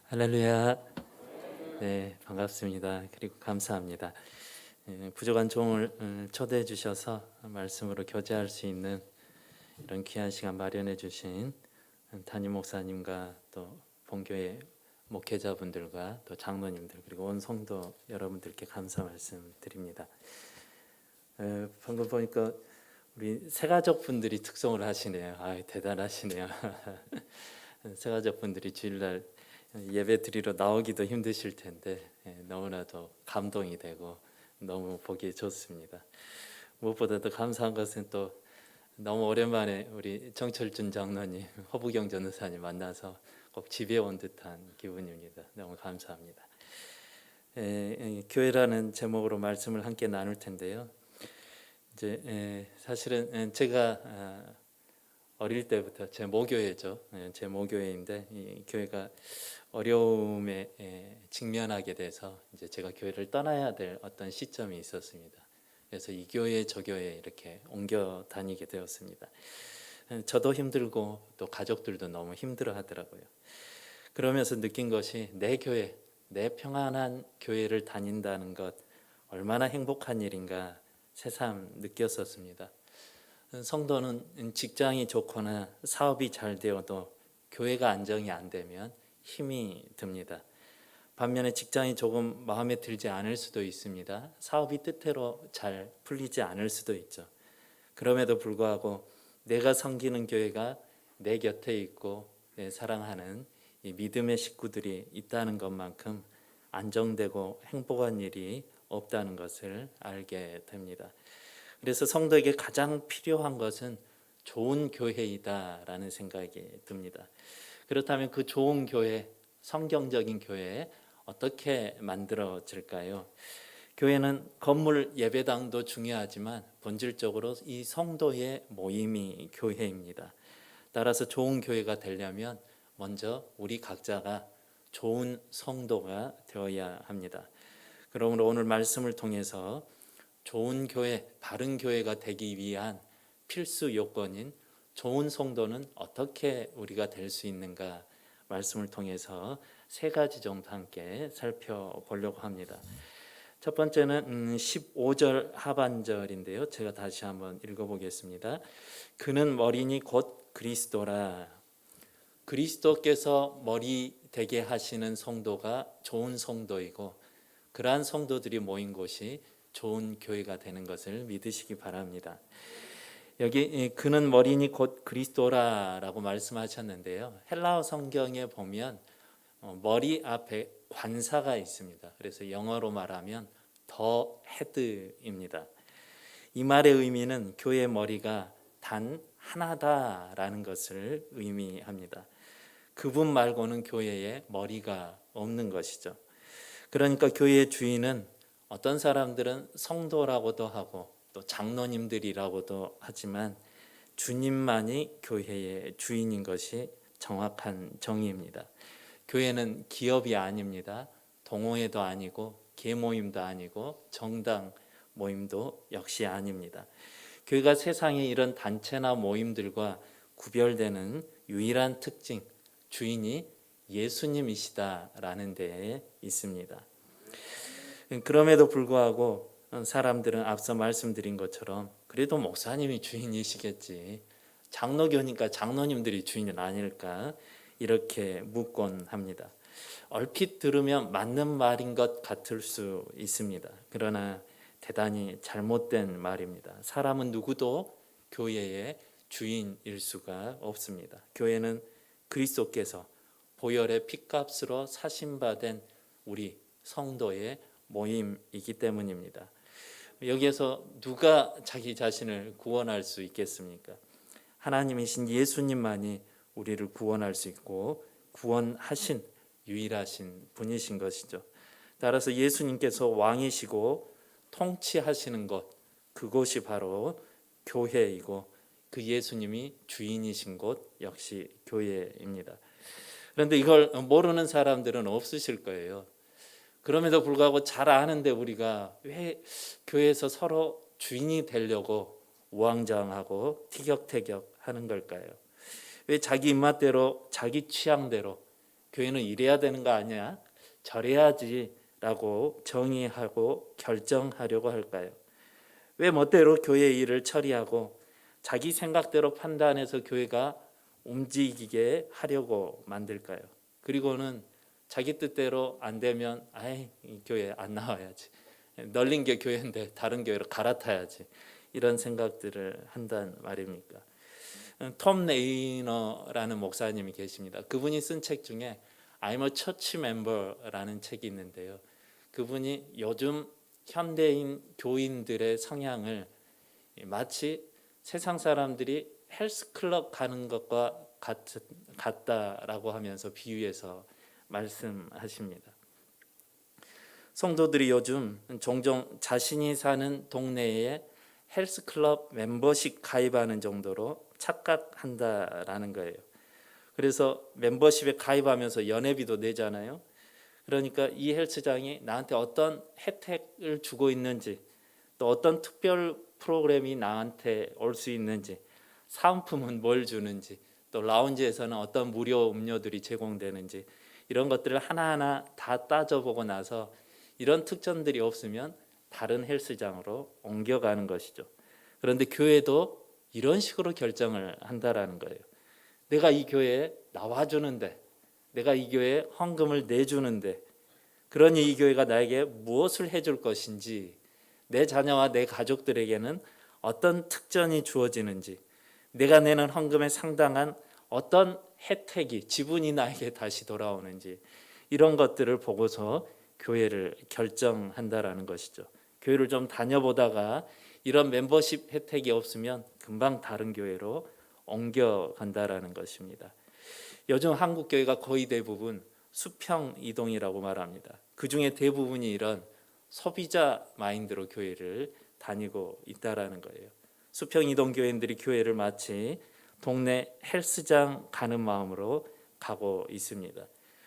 할렐루야. 네, 반갑습니다. 그리고 감사합니다. 부족한 종을 초대해 주셔서 말씀으로 교제할 수 있는 이런 귀한 시간 마련해 주신 담임 목사님과 또 본교회 목회자분들과 또 장로님들 그리고 온 성도 여러분들께 감사 말씀드립니다. 방금 보니까 우리 새가족 분들이 특송을 하시네요. 아, 대단하시네요. 새가족 분들이 주일날 예배 드리러 나오기도 힘드실 텐데 너무나도 감동이 되고 너무 보기 좋습니다. 무엇보다도 감사한 것은 또 너무 오랜만에 우리 정철준 장로님, 허부경 전도사님 만나서 꼭 집에 온 듯한 기분입니다. 너무 감사합니다. 교회라는 제목으로 말씀을 함께 나눌 텐데요. 이제 사실은 제가 어릴 때부터 제 모교회죠. 제 모교회인데 이 교회가 어려움에 직면하게 돼서 이제 제가 교회를 떠나야 될 어떤 시점이 있었습니다. 그래서 이 교회 저 교회 이렇게 옮겨 다니게 되었습니다. 저도 힘들고 또 가족들도 너무 힘들어 하더라고요. 그러면서 느낀 것이 내 교회, 내 평안한 교회를 다닌다는 것 얼마나 행복한 일인가 새삼 느꼈었습니다. 성도는 직장이 좋거나 사업이 잘 되어도 교회가 안정이 안 되면 힘이 듭니다. 반면에 직장이 조금 마음에 들지 않을 수도 있습니다. 사업이 뜻대로 잘 풀리지 않을 수도 있죠. 그럼에도 불구하고 내가 섬기는 교회가 내 곁에 있고 내 사랑하는 이 믿음의 식구들이 있다는 것만큼 안정되고 행복한 일이 없다는 것을 알게 됩니다. 그래서 성도에게 가장 필요한 것은 좋은 교회이다라는 생각이 듭니다. 그렇다면 그 좋은 교회, 성경적인 교회 어떻게 만들어질까요? 교회는 건물 예배당도 중요하지만 본질적으로 이 성도의 모임이 교회입니다. 따라서 좋은 교회가 되려면 먼저 우리 각자가 좋은 성도가 되어야 합니다. 그러므로 오늘 말씀을 통해서 좋은 교회, 바른 교회가 되기 위한 필수 요건인 좋은 성도는 어떻게 우리가 될 수 있는가 말씀을 통해서 세 가지 정도 함께 살펴보려고 합니다. 첫 번째는 15절 하반절인데요. 제가 다시 한번 읽어보겠습니다. 그는 머리니 곧 그리스도라. 그리스도께서 머리 되게 하시는 성도가 좋은 성도이고 그러한 성도들이 모인 곳이 좋은 교회가 되는 것을 믿으시기 바랍니다. 여기 그는 머리니 곧 그리스도라라고 말씀하셨는데요. 헬라어 성경에 보면 머리 앞에 관사가 있습니다. 그래서 영어로 말하면 더 헤드입니다. 이 말의 의미는 교회의 머리가 단 하나다라는 것을 의미합니다. 그분 말고는 교회에 머리가 없는 것이죠. 그러니까 교회의 주인은 어떤 사람들은 성도라고도 하고 또 장로님들이라고도 하지만 주님만이 교회의 주인인 것이 정확한 정의입니다. 교회는 기업이 아닙니다. 동호회도 아니고 계모임도 아니고 정당 모임도 역시 아닙니다. 교회가 세상의 이런 단체나 모임들과 구별되는 유일한 특징, 주인이 예수님이시다라는 데에 있습니다. 그럼에도 불구하고 사람들은 앞서 말씀드린 것처럼 그래도 목사님이 주인이시겠지, 장로교니까 장로님들이 주인은 아닐까 이렇게 묻곤 합니다. 얼핏 들으면 맞는 말인 것 같을 수 있습니다. 그러나 대단히 잘못된 말입니다. 사람은 누구도 교회의 주인일 수가 없습니다. 교회는 그리스도께서 보혈의 피값으로 사심받은 우리 성도의 모임이기 때문입니다. 여기에서 누가 자기 자신을 구원할 수 있겠습니까? 하나님이신 예수님만이 우리를 구원할 수 있고 구원하신 유일하신 분이신 것이죠. 따라서 예수님께서 왕이시고 통치하시는 것, 그곳이 바로 교회이고 그 예수님이 주인이신 곳 역시 교회입니다. 그런데 이걸 모르는 사람들은 없으실 거예요. 그럼에도 불구하고 잘 아는데 우리가 왜 교회에서 서로 주인이 되려고 우왕좌왕하고 티격태격 하는 걸까요? 왜 자기 입맛대로 자기 취향대로 교회는 이래야 되는 거 아니야? 저래야지라고 정의하고 결정하려고 할까요? 왜 멋대로 교회 일을 처리하고 자기 생각대로 판단해서 교회가 움직이게 하려고 만들까요? 그리고는 자기 뜻대로 안 되면 이 교회 안 나와야지, 널린 게 교회인데 다른 교회로 갈아타야지, 이런 생각들을 한단 말입니까? 톰 레이너라는 목사님이 계십니다. 그분이 쓴 책 중에 I'm a Church Member라는 책이 있는데요, 그분이 요즘 현대인 교인들의 성향을 마치 세상 사람들이 헬스클럽 가는 것과 같다라고 하면서 비유해서 말씀하십니다. 성도들이 요즘 종종 자신이 사는 동네에 헬스클럽 멤버십 가입하는 정도로 착각한다라는 거예요. 그래서 멤버십에 가입하면서 연회비도 내잖아요. 그러니까 이 헬스장이 나한테 어떤 혜택을 주고 있는지, 또 어떤 특별 프로그램이 나한테 올 수 있는지, 사은품은 뭘 주는지, 또 라운지에서는 어떤 무료 음료들이 제공되는지, 이런 것들을 하나하나 다 따져보고 나서 이런 특전들이 없으면 다른 헬스장으로 옮겨가는 것이죠. 그런데 교회도 이런 식으로 결정을 한다라는 거예요. 내가 이 교회에 나와주는데, 내가 이 교회에 헌금을 내주는데, 그러니 이 교회가 나에게 무엇을 해줄 것인지, 내 자녀와 내 가족들에게는 어떤 특전이 주어지는지, 내가 내는 헌금에 상당한 어떤 혜택이, 지분이 나에게 다시 돌아오는지, 이런 것들을 보고서 교회를 결정한다라는 것이죠. 교회를 좀 다녀보다가 이런 멤버십 혜택이 없으면 금방 다른 교회로 옮겨간다라는 것입니다. 요즘 한국 교회가 거의 대부분 수평 이동이라고 말합니다. 그 중에 대부분이 이런 소비자 마인드로 교회를 다니고 있다라는 거예요. 수평 이동 교인들이 교회를 마치 동네 헬스장 가는 마음으로 가고 있습니다.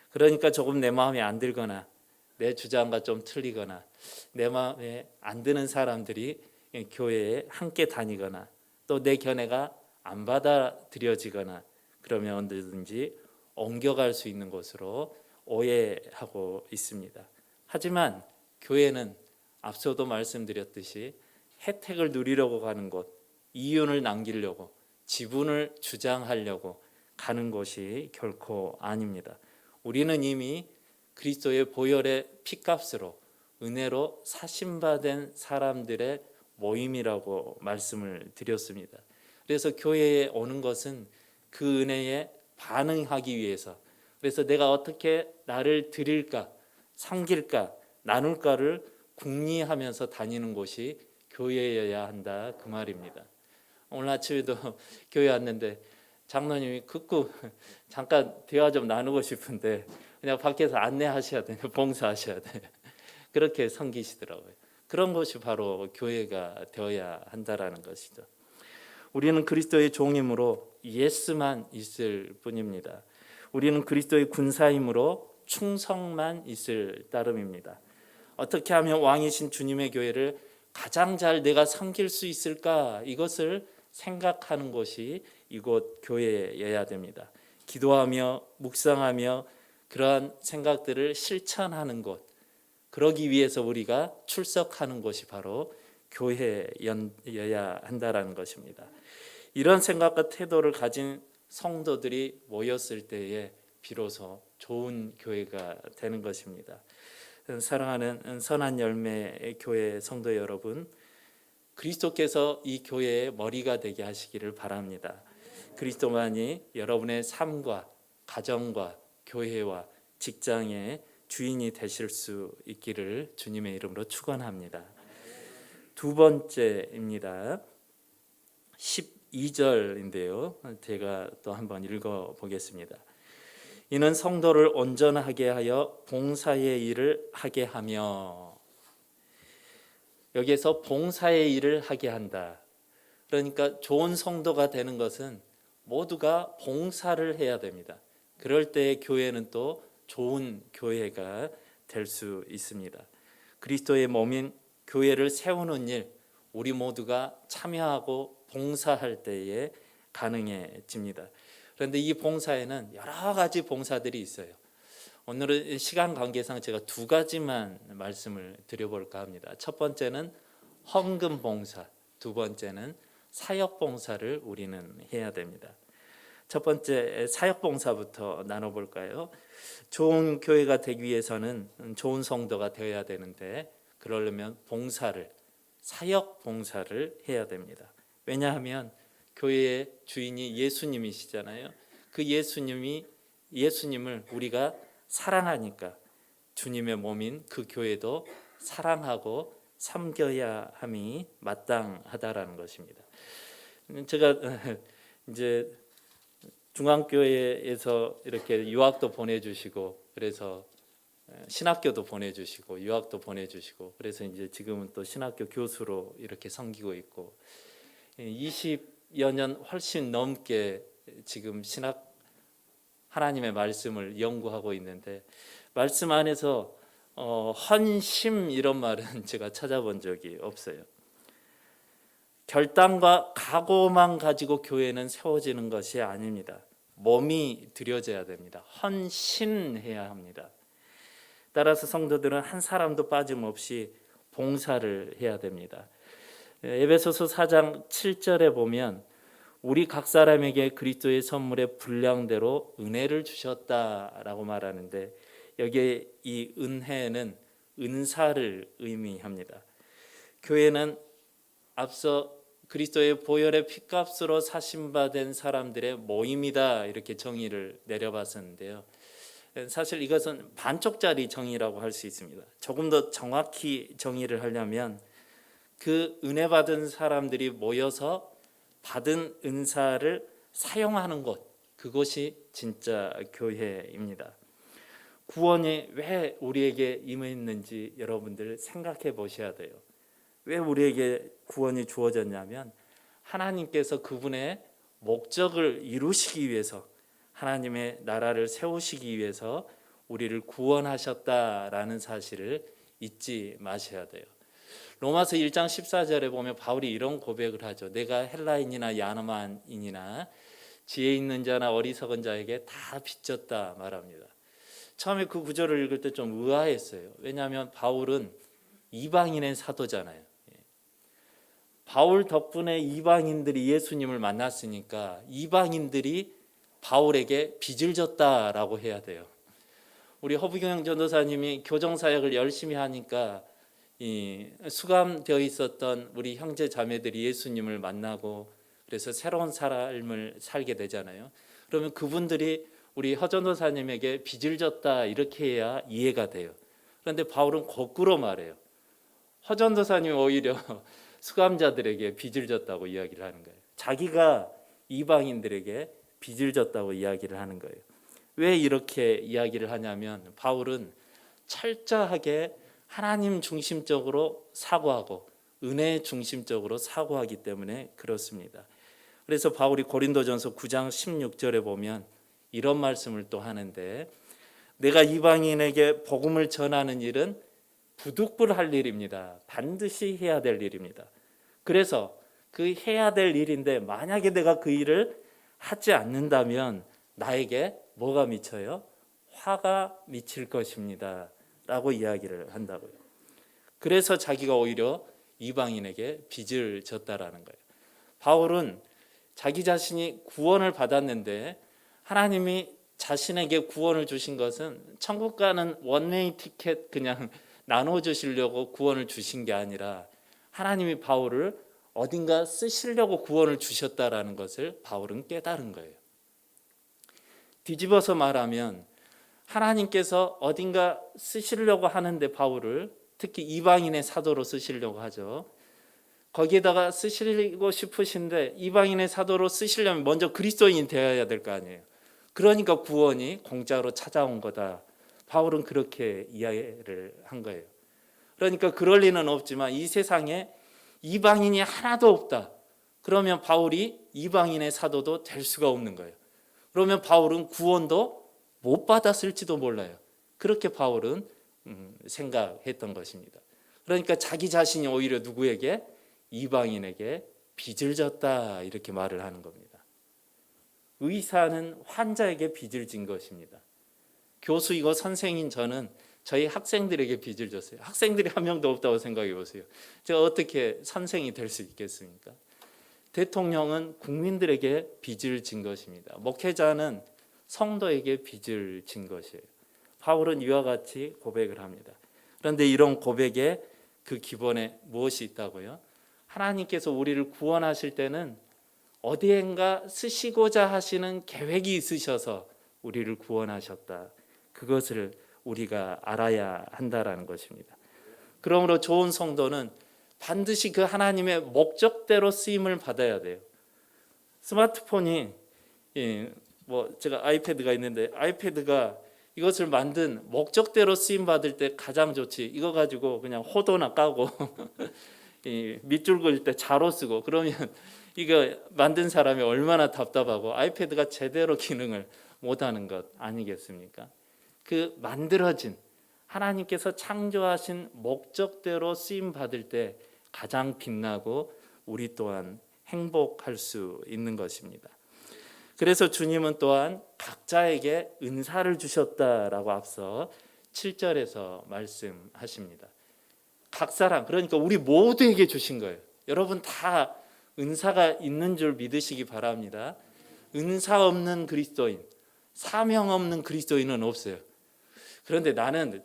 그러니까 조금 내 마음에 안 들거나 내 주장과 좀 틀리거나 내 마음에 안 드는 사람들이 교회에 함께 다니거나 또 내 견해가 안 받아들여지거나 그러면 언제든지 옮겨갈 수 있는 곳으로 오해하고 있습니다. 하지만 교회는 앞서도 말씀드렸듯이 혜택을 누리려고 가는 곳, 이윤을 남기려고, 지분을 주장하려고 가는 곳이 결코 아닙니다. 우리는 이미 그리스도의 보혈의 피값으로 은혜로 사심받은 사람들의 모임이라고 말씀을 드렸습니다. 그래서 교회에 오는 것은 그 은혜에 반응하기 위해서, 그래서 내가 어떻게 나를 드릴까, 섬길까, 나눌까를 궁리하면서 다니는 곳이 교회여야 한다, 그 말입니다. 오늘 아침에도 교회 왔는데 장로님이 극구 잠깐 대화 좀 나누고 싶은데 그냥 밖에서 안내하셔야 돼요. 봉사하셔야 돼요. 그렇게 섬기시더라고요. 그런 것이 바로 교회가 되어야 한다라는 것이죠. 우리는 그리스도의 종이므로 예스만 있을 뿐입니다. 우리는 그리스도의 군사이므로 충성만 있을 따름입니다. 어떻게 하면 왕이신 주님의 교회를 가장 잘 내가 섬길 수 있을까, 이것을 생각하는 곳이 이곳 교회여야 됩니다. 기도하며 묵상하며 그러한 생각들을 실천하는 곳, 그러기 위해서 우리가 출석하는 곳이 바로 교회여야 한다라는 것입니다. 이런 생각과 태도를 가진 성도들이 모였을 때에 비로소 좋은 교회가 되는 것입니다. 사랑하는 선한 열매의 교회 성도 여러분, 그리스도께서 이 교회의 머리가 되게 하시기를 바랍니다. 그리스도만이 여러분의 삶과 가정과 교회와 직장의 주인이 되실 수 있기를 주님의 이름으로 축원합니다. 두 번째입니다. 12절인데요. 제가 또 한번 읽어 보겠습니다. 이는 성도를 온전하게 하여 봉사의 일을 하게 하며, 여기에서 봉사의 일을 하게 한다. 그러니까 좋은 성도가 되는 것은 모두가 봉사를 해야 됩니다. 그럴 때 교회는 또 좋은 교회가 될 수 있습니다. 그리스도의 몸인 교회를 세우는 일, 우리 모두가 참여하고 봉사할 때에 가능해집니다. 그런데 이 봉사에는 여러 가지 봉사들이 있어요. 오늘은 시간 관계상 제가 두 가지만 말씀을 드려볼까 합니다. 첫 번째는 헌금 봉사, 두 번째는 사역 봉사를 우리는 해야 됩니다. 첫 번째 사역 봉사부터 나눠볼까요? 좋은 교회가 되기 위해서는 좋은 성도가 되어야 되는데, 그러려면 봉사를, 사역 봉사를 해야 됩니다. 왜냐하면 교회의 주인이 예수님이시잖아요. 그 예수님을 우리가 사랑하니까 주님의 몸인 그 교회도 사랑하고 섬겨야 함이 마땅하다라는 것입니다. 제가 이제 중앙교회에서 이렇게 유학도 보내주시고, 그래서 신학교도 보내주시고 유학도 보내주시고, 그래서 이제 지금은 또 신학교 교수로 이렇게 섬기고 있고, 20여 년 훨씬 넘게 지금 하나님의 말씀을 연구하고 있는데, 말씀 안에서 헌심 이런 말은 제가 찾아본 적이 없어요. 결단과 각오만 가지고 교회는 세워지는 것이 아닙니다. 몸이 들여져야 됩니다. 헌신해야 합니다. 따라서 성도들은 한 사람도 빠짐없이 봉사를 해야 됩니다. 에베소서 4장 7절에 보면 우리 각 사람에게 그리스도의 선물의 분량대로 은혜를 주셨다라고 말하는데, 여기에 이 은혜는 은사를 의미합니다. 교회는 앞서 그리스도의 보혈의 피값으로 사심받은 사람들의 모임이다, 이렇게 정의를 내려봤었는데요. 사실 이것은 반쪽짜리 정의라고 할 수 있습니다. 조금 더 정확히 정의를 하려면 그 은혜 받은 사람들이 모여서 받은 은사를 사용하는 곳, 그것이 진짜 교회입니다. 구원이 왜 우리에게 임했는지 여러분들 생각해 보셔야 돼요. 왜 우리에게 구원이 주어졌냐면, 하나님께서 그분의 목적을 이루시기 위해서, 하나님의 나라를 세우시기 위해서 우리를 구원하셨다라는 사실을 잊지 마셔야 돼요. 로마서 1장 14절에 보면 바울이 이런 고백을 하죠. 내가 헬라인이나 야나만인이나 지혜 있는 자나 어리석은 자에게 다 빚졌다 말합니다. 처음에 그 구절을 읽을 때 좀 의아했어요. 왜냐하면 바울은 이방인의 사도잖아요. 바울 덕분에 이방인들이 예수님을 만났으니까 이방인들이 바울에게 빚을 졌다라고 해야 돼요. 우리 허부경 전도사님이 교정사역을 열심히 하니까 수감되어 있었던 우리 형제 자매들이 예수님을 만나고, 그래서 새로운 삶을 살게 되잖아요. 그러면 그분들이 우리 허전도사님에게 빚을 졌다 이렇게 해야 이해가 돼요. 그런데 바울은 거꾸로 말해요. 허전도사님이 오히려 수감자들에게 빚을 졌다고 이야기를 하는 거예요. 자기가 이방인들에게 빚을 졌다고 이야기를 하는 거예요. 왜 이렇게 이야기를 하냐면, 바울은 철저하게 하나님 중심적으로 사고하고 은혜 중심적으로 사고하기 때문에 그렇습니다. 그래서 바울이 고린도전서 9장 16절에 보면 이런 말씀을 또 하는데, 내가 이방인에게 복음을 전하는 일은 부득불할 일입니다. 반드시 해야 될 일입니다. 그래서 그 해야 될 일인데, 만약에 내가 그 일을 하지 않는다면 나에게 뭐가 미쳐요? 화가 미칠 것입니다 라고 이야기를 한다고요. 그래서 자기가 오히려 이방인에게 빚을 졌다라는 거예요. 바울은 자기 자신이 구원을 받았는데, 하나님이 자신에게 구원을 주신 것은 천국 가는 원웨이 티켓 그냥 나눠주시려고 구원을 주신 게 아니라, 하나님이 바울을 어딘가 쓰시려고 구원을 주셨다라는 것을 바울은 깨달은 거예요. 뒤집어서 말하면 하나님께서 어딘가 쓰시려고 하는데, 바울을 특히 이방인의 사도로 쓰시려고 하죠. 거기에다가 쓰시고 싶으신데, 이방인의 사도로 쓰시려면 먼저 그리스도인이 되어야 될 거 아니에요. 그러니까 구원이 공짜로 찾아온 거다. 바울은 그렇게 이해를 한 거예요. 그러니까 그럴 리는 없지만 이 세상에 이방인이 하나도 없다. 그러면 바울이 이방인의 사도도 될 수가 없는 거예요. 그러면 바울은 구원도 못 받았을지도 몰라요. 그렇게 바울은 생각했던 것입니다. 그러니까 자기 자신이 오히려 누구에게? 이방인에게 빚을 졌다 이렇게 말을 하는 겁니다. 의사는 환자에게 빚을 진 것입니다. 교수이고 선생인 저는 저희 학생들에게 빚을 졌어요. 학생들이 한 명도 없다고 생각해 보세요. 제가 어떻게 선생이 될 수 있겠습니까? 대통령은 국민들에게 빚을 진 것입니다. 목회자는 성도에게 빚을 진 것이에요. 바울은 이와 같이 고백을 합니다. 그런데 이런 고백에 그 기본에 무엇이 있다고요? 하나님께서 우리를 구원하실 때는 어디엔가 쓰시고자 하시는 계획이 있으셔서 우리를 구원하셨다. 그것을 우리가 알아야 한다라는 것입니다. 그러므로 좋은 성도는 반드시 그 하나님의 목적대로 쓰임을 받아야 돼요. 스마트폰이 제가 아이패드가 있는데 아이패드가 이것을 만든 목적대로 쓰임 받을 때 가장 좋지. 이거 가지고 그냥 호도나 까고 밑줄 그을 때 자로 쓰고 그러면 이거 만든 사람이 얼마나 답답하고 아이패드가 제대로 기능을 못하는 것 아니겠습니까? 그 만들어진 하나님께서 창조하신 목적대로 쓰임 받을 때 가장 빛나고 우리 또한 행복할 수 있는 것입니다. 그래서 주님은 또한 각자에게 은사를 주셨다라고 앞서 7절에서 말씀하십니다. 각 사람, 그러니까 우리 모두에게 주신 거예요. 여러분 다 은사가 있는 줄 믿으시기 바랍니다. 은사 없는 그리스도인, 사명 없는 그리스도인은 없어요. 그런데 나는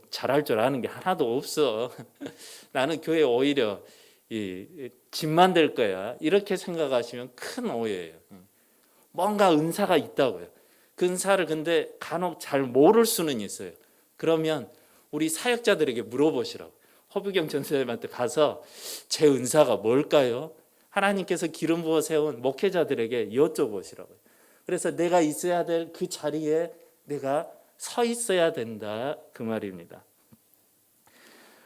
잘할 줄 아는 게 하나도 없어. 나는 교회 오히려 집만 될 거야. 이렇게 생각하시면 큰 오해예요. 뭔가 은사가 있다고요. 그 은사를 근데 간혹 잘 모를 수는 있어요. 그러면 우리 사역자들에게 물어보시라고. 허부경 전사님한테 가서 제 은사가 뭘까요? 하나님께서 기름 부어 세운 목회자들에게 여쭤보시라고요. 그래서 내가 있어야 될 그 자리에 내가 서 있어야 된다 그 말입니다.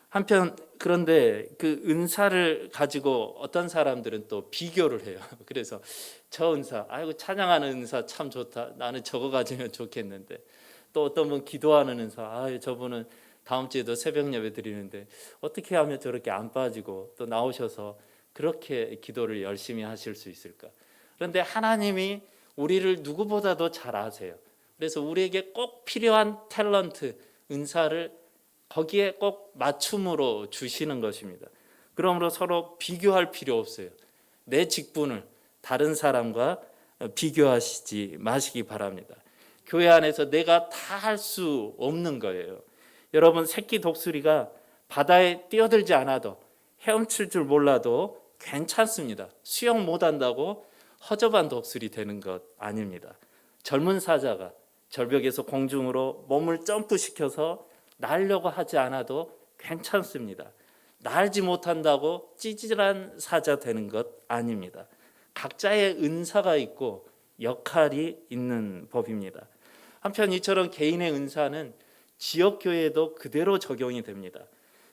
한편 그런데 그 은사를 가지고 어떤 사람들은 또 비교를 해요. 그래서 저 은사, 찬양하는 은사 참 좋다. 나는 저거 가지면 좋겠는데. 또 어떤 분 기도하는 은사, 저분은 다음 주에도 새벽 예배 드리는데 어떻게 하면 저렇게 안 빠지고 또 나오셔서 그렇게 기도를 열심히 하실 수 있을까? 그런데 하나님이 우리를 누구보다도 잘 아세요. 그래서 우리에게 꼭 필요한 탤런트, 은사를 거기에 꼭 맞춤으로 주시는 것입니다. 그러므로 서로 비교할 필요 없어요. 내 직분을 다른 사람과 비교하시지 마시기 바랍니다. 교회 안에서 내가 다 할 수 없는 거예요. 여러분 새끼 독수리가 바다에 뛰어들지 않아도 헤엄칠 줄 몰라도 괜찮습니다. 수영 못한다고 허접한 독수리 되는 것 아닙니다. 젊은 사자가 절벽에서 공중으로 몸을 점프시켜서 날려고 하지 않아도 괜찮습니다. 날지 못한다고 찌질한 사자 되는 것 아닙니다. 각자의 은사가 있고 역할이 있는 법입니다. 한편 이처럼 개인의 은사는 지역교회에도 그대로 적용이 됩니다.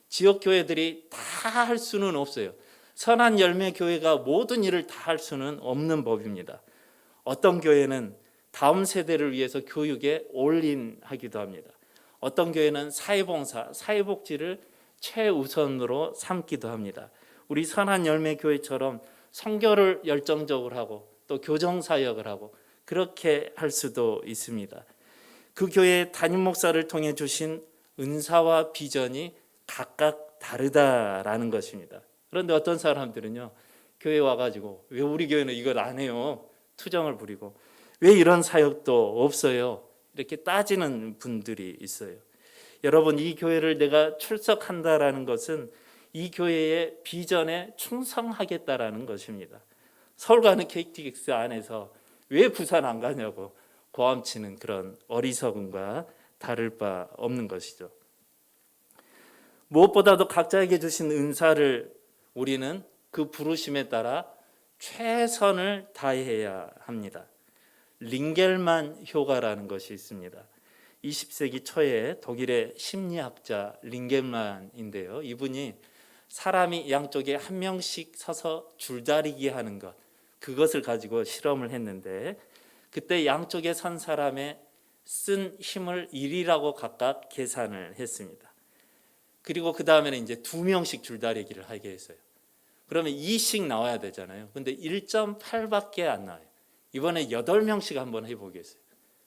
지역교회들이 다 할 수는 없어요. 선한 열매 교회가 모든 일을 다 할 수는 없는 법입니다. 어떤 교회는 다음 세대를 위해서 교육에 올인하기도 합니다. 어떤 교회는 사회봉사, 사회복지를 최우선으로 삼기도 합니다. 우리 선한 열매 교회처럼 선교를 열정적으로 하고 또 교정사역을 하고 그렇게 할 수도 있습니다. 그 교회의 담임 목사를 통해 주신 은사와 비전이 각각 다르다라는 것입니다. 그런데 어떤 사람들은요, 교회 와가지고 왜 우리 교회는 이걸 안 해요? 투정을 부리고 왜 이런 사역도 없어요? 이렇게 따지는 분들이 있어요. 여러분, 이 교회를 내가 출석한다라는 것은 이 교회의 비전에 충성하겠다라는 것입니다. 서울 가는 KTX 안에서 왜 부산 안 가냐고 고함치는 그런 어리석음과 다를 바 없는 것이죠. 무엇보다도 각자에게 주신 은사를 우리는 그 부르심에 따라 최선을 다해야 합니다. 링겔만 효과라는 것이 있습니다. 20세기 초에 독일의 심리학자 링겔만인데요. 이분이 사람이 양쪽에 한 명씩 서서 줄다리기 하는 것, 그것을 가지고 실험을 했는데 그때 양쪽에 선 사람의 쓴 힘을 1이라고 각각 계산을 했습니다. 그리고 그 다음에는 이제 2명씩 줄다리기를 하게 했어요. 그러면 2씩 나와야 되잖아요. 근데 1.8밖에 안 나와요. 이번에 8명씩 한번 해보겠어요.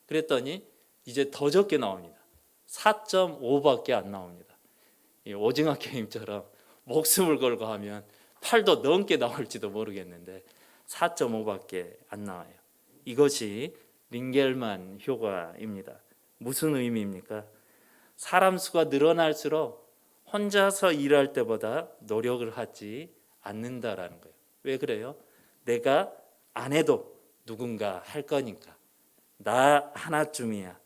그랬더니 이제 더 적게 나옵니다. 4.5밖에 안 나옵니다. 이 오징어 게임처럼 목숨을 걸고 하면 8도 넘게 나올지도 모르겠는데 4.5밖에 안 나와요. 이것이 링겔만 효과입니다. 무슨 의미입니까? 사람 수가 늘어날수록 혼자서 일할 때보다 노력을 하지 않는다라는 거예요. 왜 그래요? 내가 안 해도 누군가 할 거니까. 나 하나쯤이야.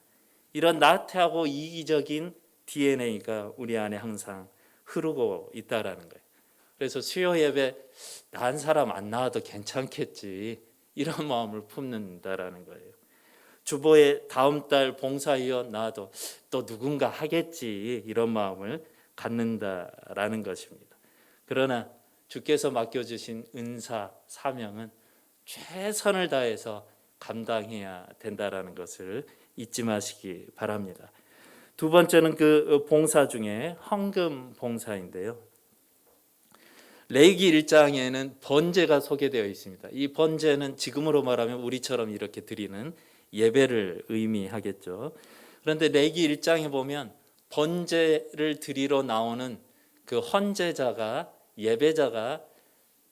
이런 나태하고 이기적인 DNA가 우리 안에 항상 흐르고 있다라는 거예요. 그래서 수요 예배 나 한 사람 안 나와도 괜찮겠지 이런 마음을 품는다라는 거예요. 주보에 다음 달 봉사위원 나와도 또 누군가 하겠지 이런 마음을 갖는다라는 것입니다. 그러나 주께서 맡겨주신 은사 사명은 최선을 다해서 감당해야 된다라는 것을 잊지 마시기 바랍니다. 두 번째는 그 봉사 중에 헌금 봉사인데요. 레위기 1장에는 번제가 소개되어 있습니다. 이 번제는 지금으로 말하면 우리처럼 이렇게 드리는 예배를 의미하겠죠. 그런데 레위기 1장에 보면 번제를 드리러 나오는 그 헌제자가 예배자가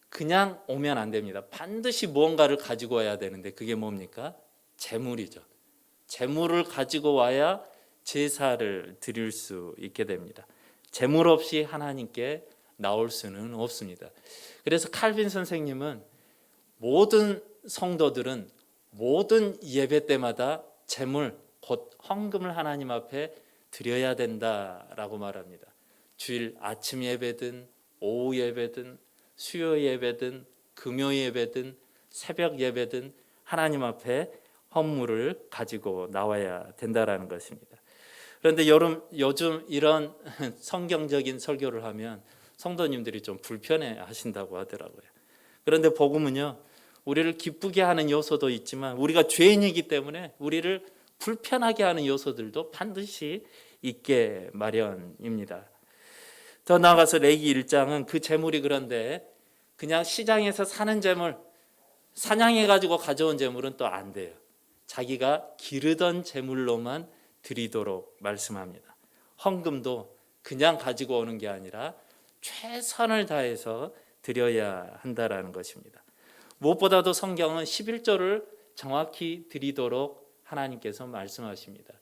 그냥 오면 안 됩니다. 반드시 무언가를 가지고 와야 되는데 그게 뭡니까? 제물이죠. 제물을 가지고 와야 제사를 드릴 수 있게 됩니다. 제물 없이 하나님께 나올 수는 없습니다. 그래서 칼빈 선생님은 모든 성도들은 모든 예배 때마다 제물 곧 헌금을 하나님 앞에 드려야 된다라고 말합니다. 주일 아침 예배든 오후 예배든 수요 예배든 금요 예배든 새벽 예배든 하나님 앞에 헌물을 가지고 나와야 된다라는 것입니다. 그런데 요즘 이런 성경적인 설교를 하면 성도님들이 좀 불편해 하신다고 하더라고요. 그런데 복음은요, 우리를 기쁘게 하는 요소도 있지만 우리가 죄인이기 때문에 우리를 불편하게 하는 요소들도 반드시 있게 마련입니다. 더 나아가서 레위기 1장은 그 제물이 그런데 그냥 시장에서 사는 제물, 사냥해가지고 가져온 제물은 또 안 돼요. 자기가 기르던 제물로만 드리도록 말씀합니다. 헌금도 그냥 가지고 오는 게 아니라 최선을 다해서 드려야 한다라는 것입니다. 무엇보다도 성경은 11조를 정확히 드리도록 하나님께서 말씀하십니다.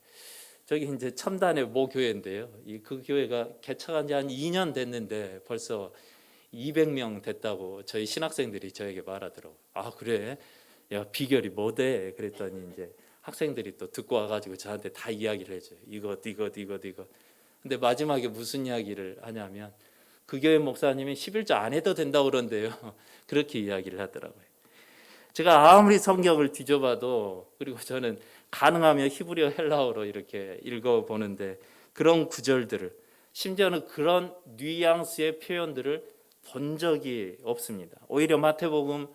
저기 이제 첨단의 모교회인데요. 그 교회가 개척한 지 한 2년 됐는데 벌써 200명 됐다고 저희 신학생들이 저에게 말하더라고요. 아 그래? 야 비결이 뭐대? 그랬더니 이제 학생들이 또 듣고 와가지고 저한테 다 이야기를 해줘요. 이것. 근데 마지막에 무슨 이야기를 하냐면 그 교회 목사님이 11조 안 해도 된다고 그런데요. 그렇게 이야기를 하더라고요. 제가 아무리 성경을 뒤져봐도 그리고 저는 가능하면 히브리어 헬라어로 이렇게 읽어보는데 그런 구절들을 심지어는 그런 뉘앙스의 표현들을 본 적이 없습니다. 오히려 마태복음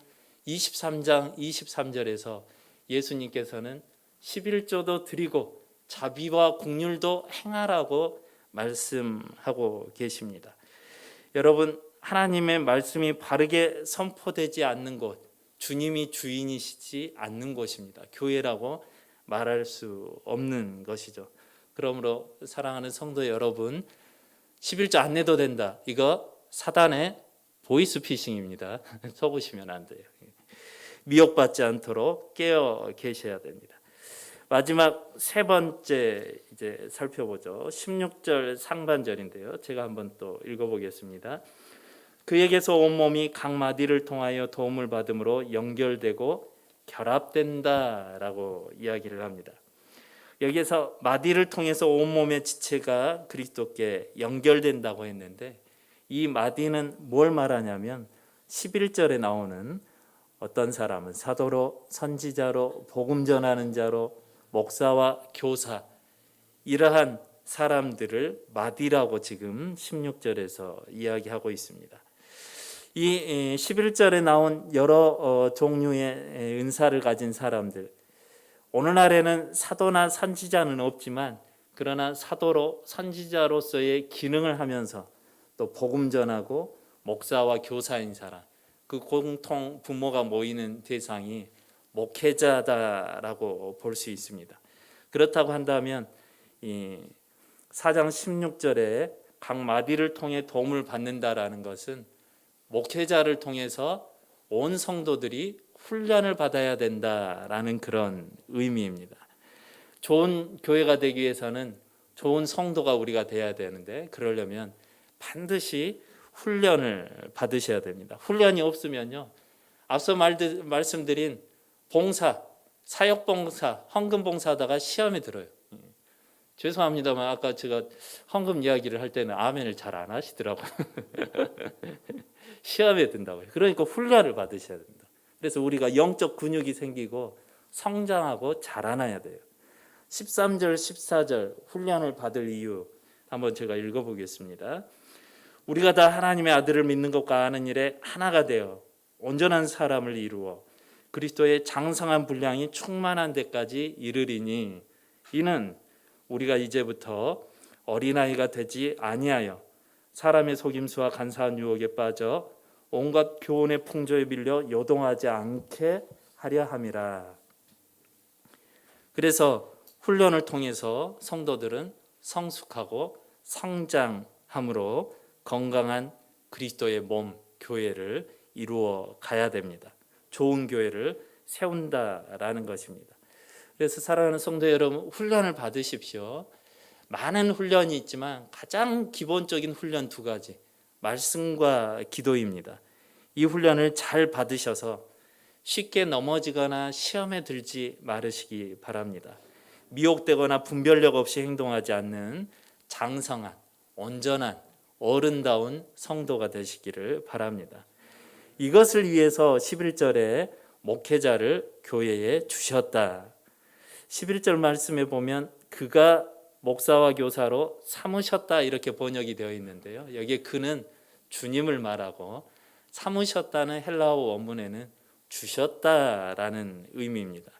23장 23절에서 예수님께서는 11조도 드리고 자비와 긍휼도 행하라고 말씀하고 계십니다. 여러분 하나님의 말씀이 바르게 선포되지 않는 곳, 주님이 주인이시지 않는 곳입니다. 교회라고 말할 수 없는 것이죠. 그러므로 사랑하는 성도 여러분, 11조 안 내도 된다. 이거 사단의 보이스피싱입니다. 속으시면 안 돼요. 미혹받지 않도록 깨어 계셔야 됩니다. 마지막 세 번째 이제 살펴보죠. 16절 상반절인데요. 제가 한번 또 읽어보겠습니다. 그에게서 온몸이 각 마디를 통하여 도움을 받음으로 연결되고 결합된다라고 이야기를 합니다. 여기에서 마디를 통해서 온몸의 지체가 그리스도께 연결된다고 했는데 이 마디는 뭘 말하냐면 11절에 나오는 어떤 사람은 사도로, 선지자로, 복음 전하는 자로, 목사와 교사, 이러한 사람들을 마디라고 지금 16절에서 이야기하고 있습니다. 이 11절에 나온 여러 종류의 은사를 가진 사람들, 오늘날에는 사도나 선지자는 없지만 그러나 사도로 선지자로서의 기능을 하면서 또 복음 전하고 목사와 교사인 사람, 그 공통 부모가 모이는 대상이 목회자다라고 볼 수 있습니다. 그렇다고 한다면 이 4장 16절에 각 마디를 통해 도움을 받는다라는 것은 목회자를 통해서 온 성도들이 훈련을 받아야 된다라는 그런 의미입니다. 좋은 교회가 되기 위해서는 좋은 성도가 우리가 돼야 되는데, 그러려면 반드시 훈련을 받으셔야 됩니다. 훈련이 없으면요, 앞서 말씀드린 봉사, 사역봉사, 헌금봉사하다가 시험에 들어요. 죄송합니다만 아까 제가 헌금 이야기를 할 때는 아멘을 잘 안 하시더라고요. 시험에 든다고요. 그러니까 훈련을 받으셔야 됩니다. 그래서 우리가 영적 근육이 생기고 성장하고 자라나야 돼요. 13절, 14절 훈련을 받을 이유 한번 제가 읽어보겠습니다. 우리가 다 하나님의 아들을 믿는 것과 아는 일에 하나가 되어 온전한 사람을 이루어 그리스도의 장성한 분량이 충만한 데까지 이르리니, 이는 우리가 이제부터 어린아이가 되지 아니하여 사람의 속임수와 간사한 유혹에 빠져 온갖 교훈의 풍조에 밀려 요동하지 않게 하려 함이라. 그래서 훈련을 통해서 성도들은 성숙하고 성장함으로 건강한 그리스도의 몸, 교회를 이루어 가야 됩니다. 좋은 교회를 세운다라는 것입니다. 그래서 사랑하는 성도 여러분, 훈련을 받으십시오. 많은 훈련이 있지만 가장 기본적인 훈련 두 가지, 말씀과 기도입니다. 이 훈련을 잘 받으셔서 쉽게 넘어지거나 시험에 들지 말으시기 바랍니다. 미혹되거나 분별력 없이 행동하지 않는 장성한, 온전한, 어른다운 성도가 되시기를 바랍니다. 이것을 위해서 11절에 목회자를 교회에 주셨다. 11절 말씀에 보면 그가 목사와 교사로 삼으셨다 이렇게 번역이 되어 있는데요. 여기에 그는 주님을 말하고 삼으셨다는 헬라어 원문에는 주셨다라는 의미입니다.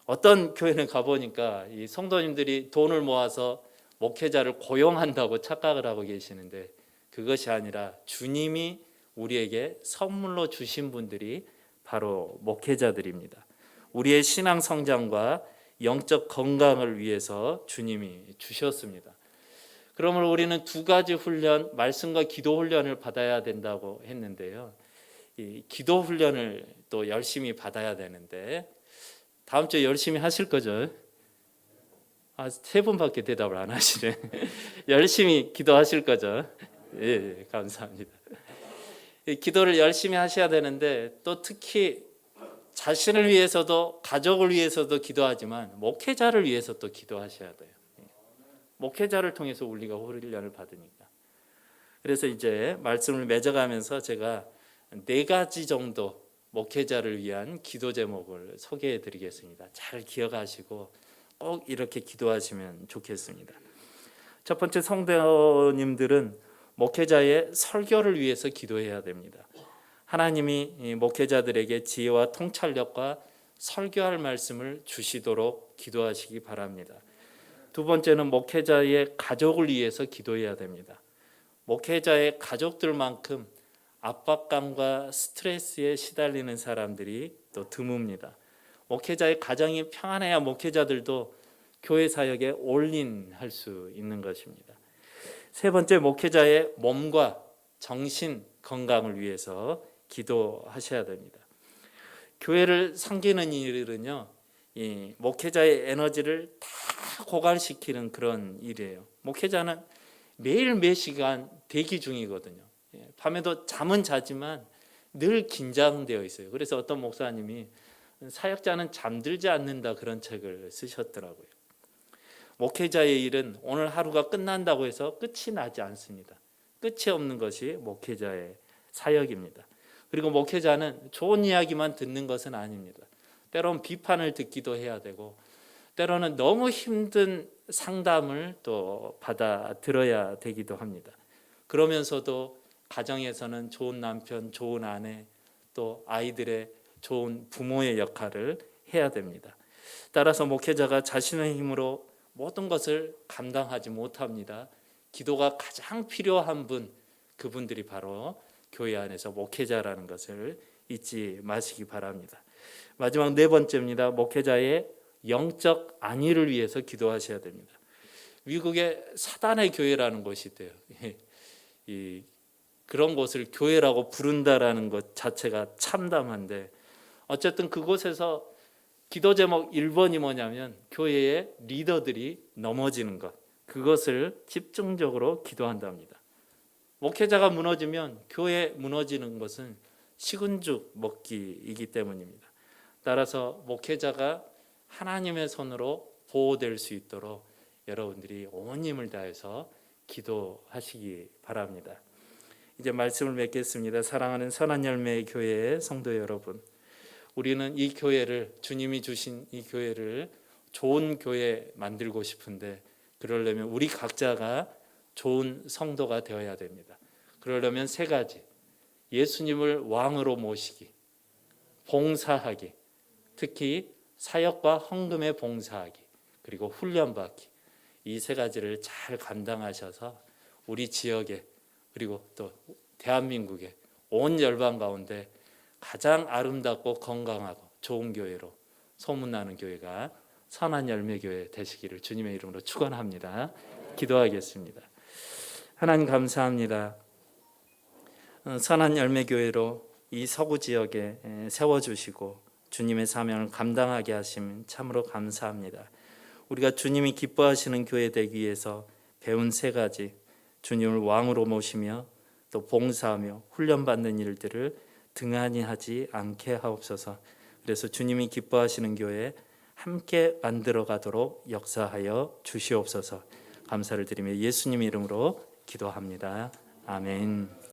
어떤 교회는 가보니까 이 성도님들이 돈을 모아서 목회자를 고용한다고 착각을 하고 계시는데, 그것이 아니라 주님이 우리에게 선물로 주신 분들이 바로 목회자들입니다. 우리의 신앙 성장과 영적 건강을 위해서 주님이 주셨습니다. 그러므로 우리는 두 가지 훈련, 말씀과 기도 훈련을 받아야 된다고 했는데요. 이 기도 훈련을 또 열심히 받아야 되는데, 다음 주에 열심히 하실 거죠? 세 분밖에 대답을 안 하시네. 열심히 기도하실 거죠? 예, 감사합니다. 기도를 열심히 하셔야 되는데, 또 특히 자신을 위해서도 가족을 위해서도 기도하지만 목회자를 위해서 또 기도하셔야 돼요. 목회자를 통해서 우리가 훈련을 받으니까. 그래서 이제 말씀을 맺어가면서 제가 4가지 정도 목회자를 위한 기도 제목을 소개해 드리겠습니다. 잘 기억하시고 꼭 이렇게 기도하시면 좋겠습니다. 첫 번째, 성도님들은 목회자의 설교를 위해서 기도해야 됩니다. 하나님이 목회자들에게 지혜와 통찰력과 설교할 말씀을 주시도록 기도하시기 바랍니다. 두 번째는 목회자의 가족을 위해서 기도해야 됩니다. 목회자의 가족들만큼 압박감과 스트레스에 시달리는 사람들이 또 드뭅니다. 목회자의 가정이 평안해야 목회자들도 교회 사역에 올인할 수 있는 것입니다. 세 번째, 목회자의 몸과 정신 건강을 위해서 기도하셔야 됩니다. 교회를 섬기는 일은요, 이 목회자의 에너지를 다 고갈시키는 그런 일이에요. 목회자는 매일 몇 시간 대기 중이거든요. 밤에도 잠은 자지만 늘 긴장되어 있어요. 그래서 어떤 목사님이 사역자는 잠들지 않는다 그런 책을 쓰셨더라고요. 목회자의 일은 오늘 하루가 끝난다고 해서 끝이 나지 않습니다. 끝이 없는 것이 목회자의 사역입니다. 그리고 목회자는 좋은 이야기만 듣는 것은 아닙니다. 때로는 비판을 듣기도 해야 되고, 때로는 너무 힘든 상담을 또 받아 들어야 되기도 합니다. 그러면서도 가정에서는 좋은 남편, 좋은 아내, 또 아이들의 좋은 부모의 역할을 해야 됩니다. 따라서 목회자가 자신의 힘으로 모든 것을 감당하지 못합니다. 기도가 가장 필요한 분, 그분들이 바로 교회 안에서 목회자라는 것을 잊지 마시기 바랍니다. 마지막 4번째입니다. 목회자의 영적 안위를 위해서 기도하셔야 됩니다. 미국에 사단의 교회라는 곳이 있대요. 그런 곳을 교회라고 부른다라는 것 자체가 참담한데, 어쨌든 그곳에서 기도 제목 1번이 뭐냐면 교회의 리더들이 넘어지는 것, 그것을 집중적으로 기도한답니다. 목회자가 무너지면 교회 무너지는 것은 식은 죽 먹기이기 때문입니다. 따라서 목회자가 하나님의 손으로 보호될 수 있도록 여러분들이 온 힘을 다해서 기도하시기 바랍니다. 이제 말씀을 맺겠습니다. 사랑하는 선한 열매의 교회의 성도 여러분, 우리는 이 교회를, 주님이 주신 이 교회를 좋은 교회 만들고 싶은데, 그러려면 우리 각자가 좋은 성도가 되어야 됩니다. 그러려면 세 가지: 예수님을 왕으로 모시기, 봉사하기, 특히 사역과 헌금에 봉사하기, 그리고 훈련받기, 이 세 가지를 잘 감당하셔서 우리 지역에, 그리고 또 대한민국의 온 열방 가운데 가장 아름답고 건강하고 좋은 교회로 소문나는 교회가 선한 열매교회 되시기를 주님의 이름으로 축원합니다. 기도하겠습니다. 하나님 감사합니다. 선한 열매교회로 이 서구 지역에 세워주시고 주님의 사명을 감당하게 하심 참으로 감사합니다. 우리가 주님이 기뻐하시는 교회 되기 위해서 배운 세 가지, 주님을 왕으로 모시며 또 봉사하며 훈련받는 일들을 등한히 하지 않게 하옵소서. 그래서 주님이 기뻐하시는 교회 함께 만들어 가도록 역사하여 주시옵소서. 감사를 드리며 예수님 이름으로 기도합니다. 아멘.